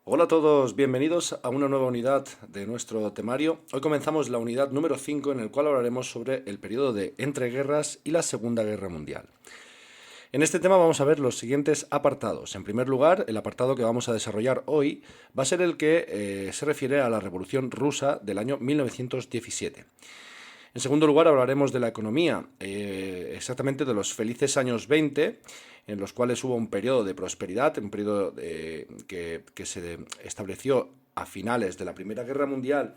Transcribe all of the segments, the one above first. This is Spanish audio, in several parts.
Hola a todos, bienvenidos a una nueva unidad de nuestro temario. Hoy comenzamos la unidad número 5 en el cual hablaremos sobre el periodo de entreguerras y la Segunda Guerra Mundial. En este tema vamos a ver los siguientes apartados. En primer lugar, el apartado que vamos a desarrollar hoy va a ser el que se refiere a la Revolución Rusa del año 1917. En segundo lugar, hablaremos de la economía, exactamente de los felices años 20, en los cuales hubo un periodo de prosperidad, un periodo que se estableció a finales de la Primera Guerra Mundial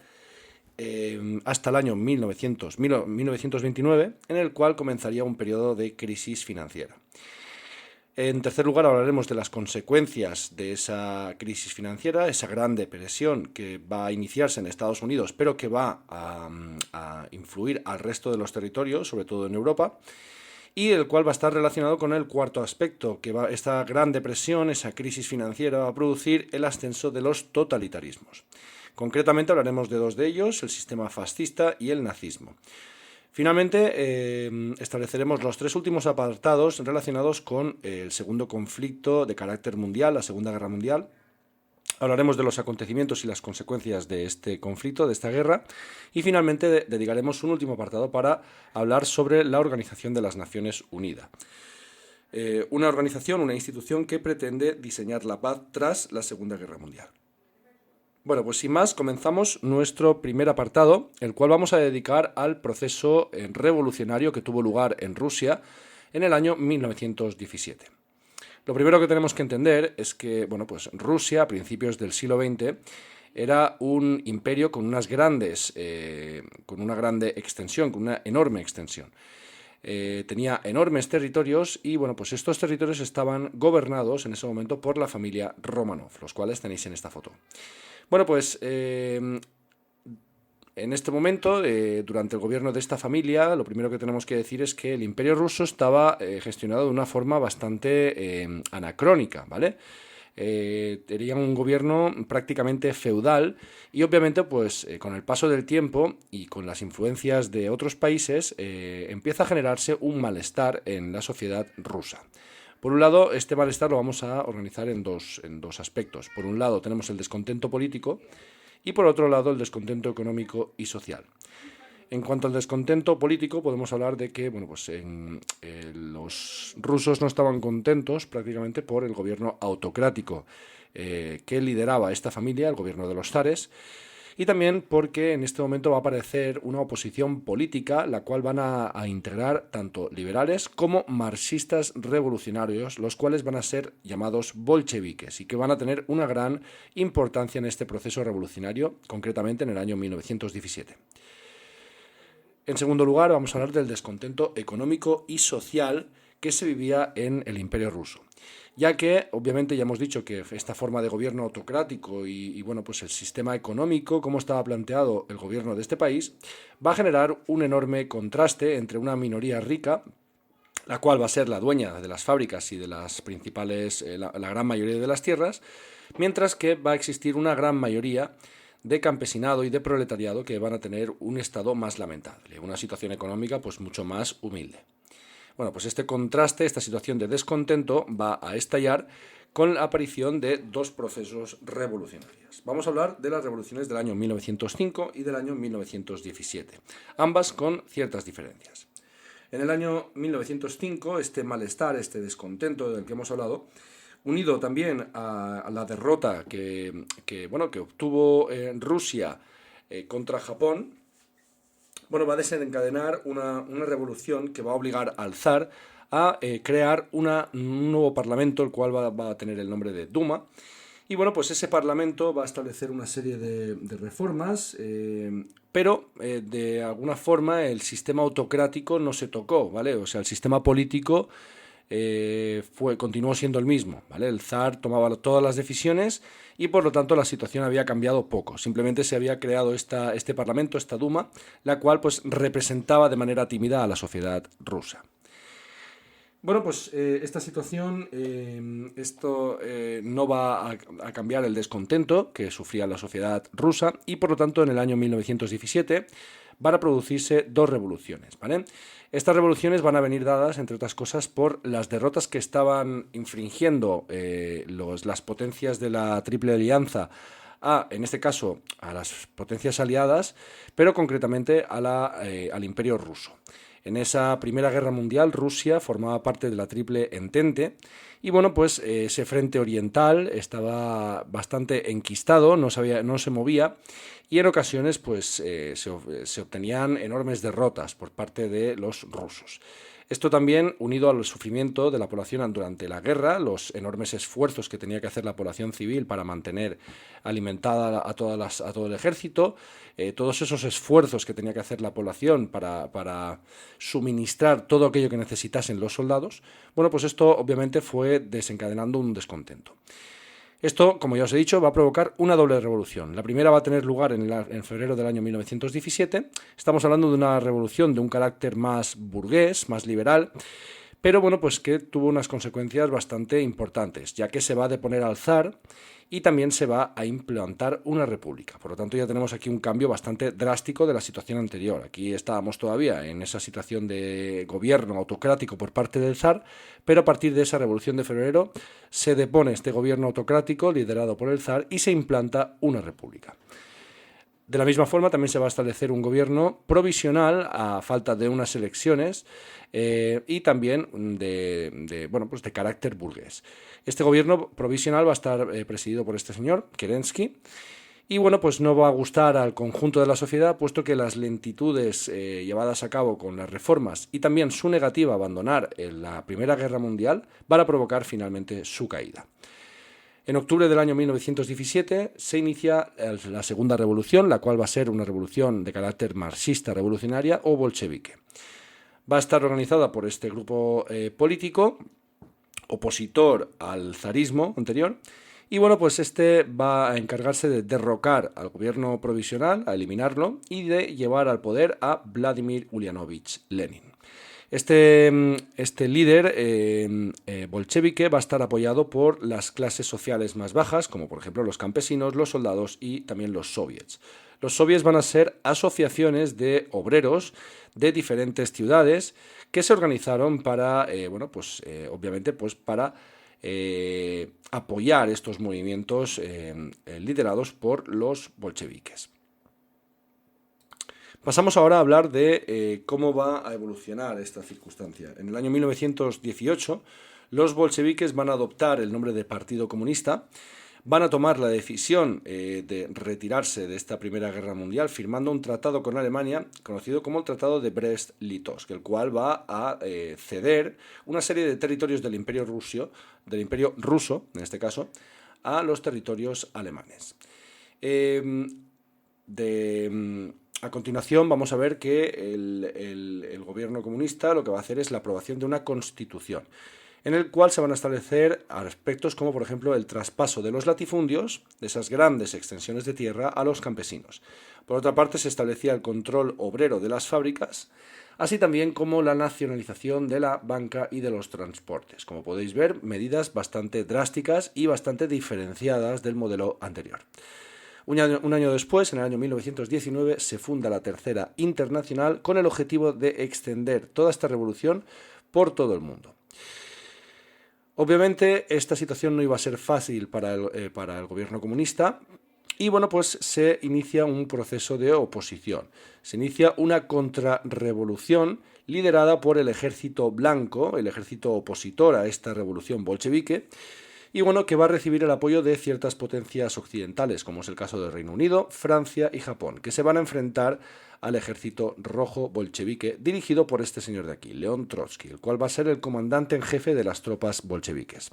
hasta el año 1929, en el cual comenzaría un periodo de crisis financiera. En tercer lugar, hablaremos de las consecuencias de esa crisis financiera, esa gran depresión que va a iniciarse en Estados Unidos, pero que va a influir al resto de los territorios, sobre todo en Europa, y el cual va a estar relacionado con el cuarto aspecto, que esta gran depresión, esa crisis financiera, va a producir el ascenso de los totalitarismos. Concretamente hablaremos de dos de ellos, el sistema fascista y el nazismo. Finalmente, estableceremos los tres últimos apartados relacionados con el segundo conflicto de carácter mundial, la Segunda Guerra Mundial. Hablaremos de los acontecimientos y las consecuencias de este conflicto, de esta guerra, y finalmente dedicaremos un último apartado para hablar sobre la Organización de las Naciones Unidas. Una organización, una institución que pretende diseñar la paz tras la Segunda Guerra Mundial. Bueno, pues sin más, comenzamos nuestro primer apartado, el cual vamos a dedicar al proceso revolucionario que tuvo lugar en Rusia en el año 1917. Lo primero que tenemos que entender es que, bueno, pues Rusia, a principios del siglo XX, era un imperio con una grande extensión, con una enorme extensión. Tenía enormes territorios y, bueno, pues estos territorios estaban gobernados en ese momento por la familia Romanov, los cuales tenéis en esta foto. Bueno, pues en este momento, durante el gobierno de esta familia, lo primero que tenemos que decir es que el Imperio ruso estaba gestionado de una forma bastante anacrónica, ¿vale? Tenía un gobierno prácticamente feudal y obviamente pues con el paso del tiempo y con las influencias de otros países empieza a generarse un malestar en la sociedad rusa. Por un lado, este malestar lo vamos a organizar en dos aspectos. Por un lado tenemos el descontento político y por otro lado el descontento económico y social. En cuanto al descontento político, podemos hablar de que bueno, pues los rusos no estaban contentos prácticamente por el gobierno autocrático que lideraba esta familia, el gobierno de los zares, y también porque en este momento va a aparecer una oposición política, la cual van a integrar tanto liberales como marxistas revolucionarios, los cuales van a ser llamados bolcheviques y que van a tener una gran importancia en este proceso revolucionario, concretamente en el año 1917. En segundo lugar, vamos a hablar del descontento económico y social que se vivía en el Imperio ruso, ya que obviamente ya hemos dicho que esta forma de gobierno autocrático y bueno, pues el sistema económico, como estaba planteado el gobierno de este país, va a generar un enorme contraste entre una minoría rica, la cual va a ser la dueña de las fábricas y de las principales, la gran mayoría de las tierras, mientras que va a existir una gran mayoría de campesinado y de proletariado que van a tener un estado más lamentable, una situación económica pues mucho más humilde. Bueno, pues este contraste, esta situación de descontento va a estallar con la aparición de dos procesos revolucionarios. Vamos a hablar de las revoluciones del año 1905 y del año 1917, ambas con ciertas diferencias. En el año 1905, este malestar, este descontento del que hemos hablado, unido también a la derrota que obtuvo Rusia contra Japón, bueno, va a desencadenar una revolución que va a obligar al zar a crear un nuevo parlamento, el cual va a tener el nombre de Duma. Y bueno, pues ese parlamento va a establecer una serie de reformas, pero de alguna forma el sistema autocrático no se tocó, ¿vale? O sea, el sistema político continuó siendo el mismo, ¿vale? El zar tomaba todas las decisiones y por lo tanto la situación había cambiado poco. Simplemente se había creado este parlamento, esta Duma, la cual pues representaba de manera tímida a la sociedad rusa. Bueno, pues esta situación, no va a cambiar el descontento que sufría la sociedad rusa y por lo tanto en el año 1917 van a producirse dos revoluciones, ¿vale? Estas revoluciones van a venir dadas, entre otras cosas, por las derrotas que estaban infringiendo las potencias de la Triple Alianza en este caso, a las potencias aliadas, pero concretamente al Imperio ruso. En esa Primera Guerra Mundial, Rusia formaba parte de la Triple Entente y bueno, pues ese frente oriental estaba bastante enquistado, no se movía y en ocasiones pues se obtenían enormes derrotas por parte de los rusos. Esto también, unido al sufrimiento de la población durante la guerra, los enormes esfuerzos que tenía que hacer la población civil para mantener alimentada a todo el ejército, todos esos esfuerzos que tenía que hacer la población para suministrar todo aquello que necesitasen los soldados, bueno, pues esto obviamente fue desencadenando un descontento. Esto, como ya os he dicho, va a provocar una doble revolución. La primera va a tener lugar en febrero del año 1917. Estamos hablando de una revolución de un carácter más burgués, más liberal, pero bueno, pues que tuvo unas consecuencias bastante importantes, ya que se va a deponer al zar y también se va a implantar una república. Por lo tanto, ya tenemos aquí un cambio bastante drástico de la situación anterior. Aquí estábamos todavía en esa situación de gobierno autocrático por parte del zar, pero a partir de esa revolución de febrero se depone este gobierno autocrático liderado por el zar y se implanta una república. De la misma forma, también se va a establecer un gobierno provisional a falta de unas elecciones y también de carácter burgués. Este gobierno provisional va a estar presidido por este señor, Kerensky, y bueno, pues no va a gustar al conjunto de la sociedad, puesto que las lentitudes llevadas a cabo con las reformas y también su negativa a abandonar la Primera Guerra Mundial van a provocar finalmente su caída. En octubre del año 1917 se inicia la segunda revolución, la cual va a ser una revolución de carácter marxista revolucionaria o bolchevique. Va a estar organizada por este grupo político opositor al zarismo anterior y bueno, pues este va a encargarse de derrocar al gobierno provisional, a eliminarlo y de llevar al poder a Vladimir Ulyanovich Lenin. Este líder bolchevique va a estar apoyado por las clases sociales más bajas, como por ejemplo los campesinos, los soldados y también los soviets. Los soviets van a ser asociaciones de obreros de diferentes ciudades que se organizaron para, obviamente, pues para apoyar estos movimientos liderados por los bolcheviques. Pasamos ahora a hablar de cómo va a evolucionar esta circunstancia. En el año 1918, los bolcheviques van a adoptar el nombre de Partido Comunista, van a tomar la decisión de retirarse de esta Primera Guerra Mundial firmando un tratado con Alemania conocido como el Tratado de Brest-Litovsk, el cual va a ceder una serie de territorios del Imperio Ruso, en este caso, a los territorios alemanes. A continuación vamos a ver que el gobierno comunista lo que va a hacer es la aprobación de una constitución, en el cual se van a establecer aspectos como, por ejemplo, el traspaso de los latifundios, de esas grandes extensiones de tierra, a los campesinos. Por otra parte, se establecía el control obrero de las fábricas, así también como la nacionalización de la banca y de los transportes. Como podéis ver, medidas bastante drásticas y bastante diferenciadas del modelo anterior. Un año después, en el año 1919, se funda la Tercera Internacional con el objetivo de extender toda esta revolución por todo el mundo. Obviamente, esta situación no iba a ser fácil para el gobierno comunista y bueno, pues se inicia un proceso de oposición. Se inicia una contrarrevolución liderada por el ejército blanco, el ejército opositor a esta revolución bolchevique, y bueno, que va a recibir el apoyo de ciertas potencias occidentales, como es el caso del Reino Unido, Francia y Japón, que se van a enfrentar al ejército rojo bolchevique dirigido por este señor de aquí, León Trotsky, el cual va a ser el comandante en jefe de las tropas bolcheviques.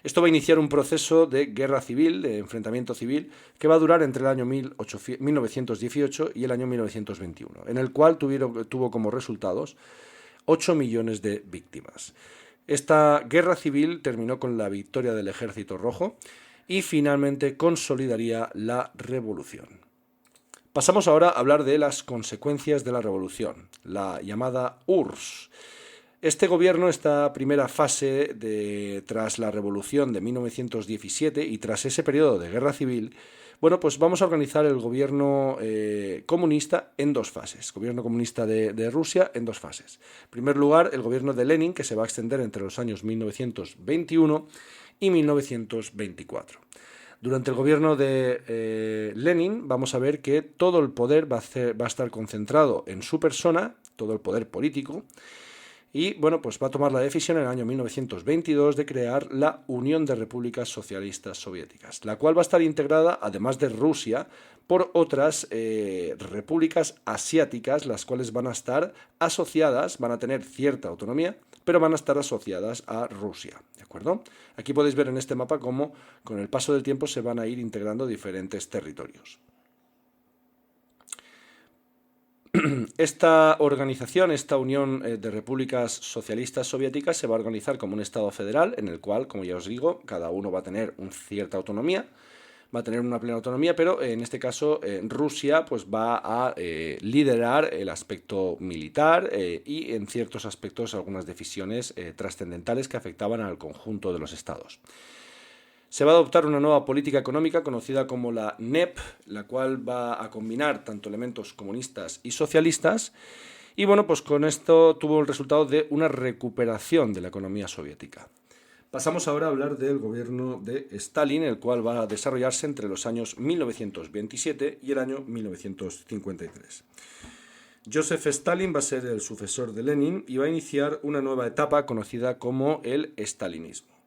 Esto va a iniciar un proceso de guerra civil, de enfrentamiento civil, que va a durar entre el año 1918 y el año 1921, en el cual tuvo como resultados 8 millones de víctimas. Esta guerra civil terminó con la victoria del Ejército Rojo y finalmente consolidaría la revolución. Pasamos ahora a hablar de las consecuencias de la revolución, la llamada URSS. Este gobierno, esta primera fase tras la revolución de 1917 y tras ese periodo de guerra civil, bueno, pues vamos a organizar el gobierno comunista en dos fases. Gobierno comunista de Rusia en dos fases. En primer lugar, el gobierno de Lenin, que se va a extender entre los años 1921 y 1924. Durante el gobierno de Lenin vamos a ver que todo el poder va a estar concentrado en su persona, todo el poder político, y bueno, pues va a tomar la decisión en el año 1922 de crear la Unión de Repúblicas Socialistas Soviéticas, la cual va a estar integrada, además de Rusia, por otras repúblicas asiáticas, las cuales van a estar asociadas, van a tener cierta autonomía, pero van a estar asociadas a Rusia, ¿de acuerdo? Aquí podéis ver en este mapa cómo con el paso del tiempo se van a ir integrando diferentes territorios. Esta organización, esta Unión de Repúblicas Socialistas Soviéticas, se va a organizar como un Estado federal en el cual, como ya os digo, cada uno va a tener cierta autonomía, va a tener una plena autonomía, pero en este caso Rusia pues va a liderar el aspecto militar y en ciertos aspectos algunas decisiones trascendentales que afectaban al conjunto de los estados. Se va a adoptar una nueva política económica conocida como la NEP, la cual va a combinar tanto elementos comunistas y socialistas, y bueno, pues con esto tuvo el resultado de una recuperación de la economía soviética. Pasamos ahora a hablar del gobierno de Stalin, el cual va a desarrollarse entre los años 1927 y el año 1953. Joseph Stalin va a ser el sucesor de Lenin y va a iniciar una nueva etapa conocida como el stalinismo.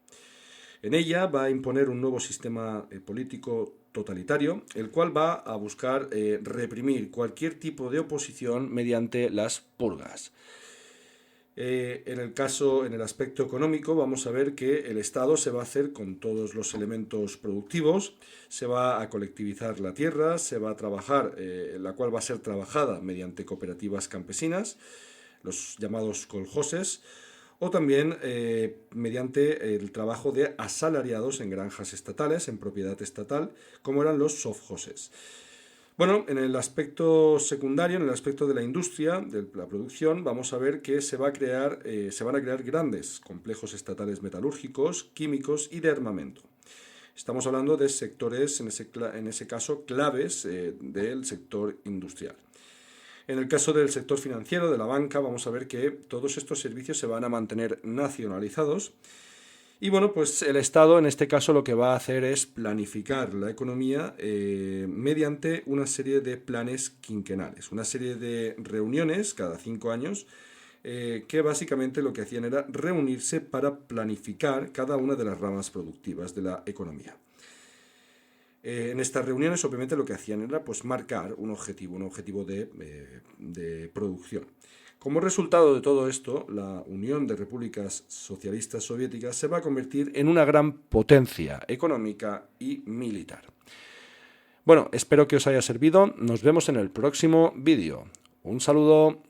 En ella va a imponer un nuevo sistema político totalitario, el cual va a buscar reprimir cualquier tipo de oposición mediante las purgas. En el aspecto económico, vamos a ver que el Estado se va a hacer con todos los elementos productivos, se va a colectivizar la tierra, se va a trabajar, la cual va a ser trabajada mediante cooperativas campesinas, los llamados koljoses, o también mediante el trabajo de asalariados en granjas estatales, en propiedad estatal, como eran los sovjoses. Bueno, en el aspecto secundario, en el aspecto de la industria, de la producción, vamos a ver que se van a crear grandes complejos estatales metalúrgicos, químicos y de armamento. Estamos hablando de sectores, en ese caso, claves del sector industrial. En el caso del sector financiero, de la banca, vamos a ver que todos estos servicios se van a mantener nacionalizados. Y bueno, pues el Estado en este caso lo que va a hacer es planificar la economía mediante una serie de planes quinquenales, una serie de reuniones cada 5 años que básicamente lo que hacían era reunirse para planificar cada una de las ramas productivas de la economía. En estas reuniones obviamente lo que hacían era pues marcar un objetivo de producción. Como resultado de todo esto, la Unión de Repúblicas Socialistas Soviéticas se va a convertir en una gran potencia económica y militar. Bueno, espero que os haya servido. Nos vemos en el próximo vídeo. Un saludo.